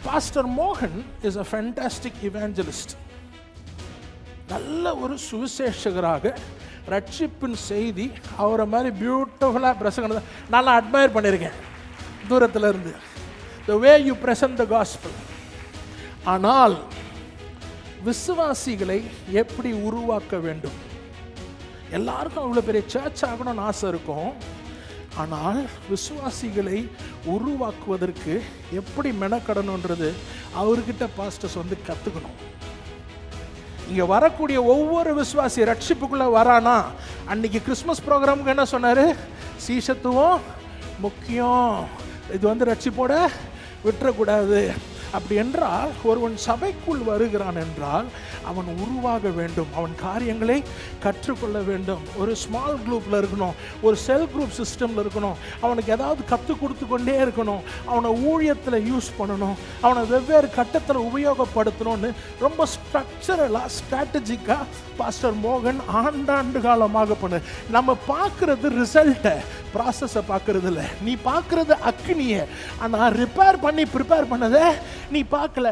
Pastor மோகன் is a fantastic evangelist. நல்ல ஒரு சுவிசேஷகராக ரட்சிப்பின் செய்தி அவரை மாதிரி பியூட்டிஃபுல்லாக பிரசங்க நான் அட்மையர் பண்ணியிருக்கேன் தூரத்தில் இருந்து. the way you present the gospel. ஆனால் விசுவாசிகளை எப்படி உருவாக்க வேண்டும்? எல்லாருக்கும் அவ்வளோ பெரிய சர்ச் ஆகணும்னு ஆசை இருக்கும். ஆனால் விசுவாசிகளை உருவாக்குவதற்கு எப்படி மெனக்கடணுன்றது அவர்கிட்ட பாஸ்டர்ஸ் வந்து கற்றுக்கணும். இங்கே வரக்கூடிய ஒவ்வொரு விசுவாசி ரட்சிப்புக்குள்ளே வரானா, அன்னைக்கு கிறிஸ்மஸ் ப்ரோக்ராமுக்கு என்ன சொன்னார்? சீஷத்துவம் முக்கியம், இது வந்து ரட்சிப்போட விட்டுறக்கூடாது. அப்படி என்றால் ஒருவன் சபைக்குள் வருகிறான் என்றால் அவன் உருவாக வேண்டும், அவன் காரியங்களை கற்றுக்கொள்ள வேண்டும். ஒரு ஸ்மால் குரூப்பில் இருக்கணும், ஒரு செல் குரூப் சிஸ்டமில் இருக்கணும். அவனுக்கு ஏதாவது கற்றுக் கொடுத்து கொண்டே இருக்கணும். அவனை ஊழியத்தில் யூஸ் பண்ணணும், அவனை வெவ்வேறு கட்டத்தில் உபயோகப்படுத்தணும்னு ரொம்ப ஸ்ட்ரக்சரலாக ஸ்ட்ராட்டஜிக்காக பாஸ்டர் மோகன் ஆண்டாண்டு காலமாக பண்ணு. நம்ம பார்க்குறது ரிசல்ட்டை, ப்ராசஸை பார்க்குறது இல்லை. நீ பார்க்குறது அக்னியை, ஆனால் ரிப்பேர் பண்ணி ப்ரிப்பேர் பண்ணதை நீ பார்க்கல.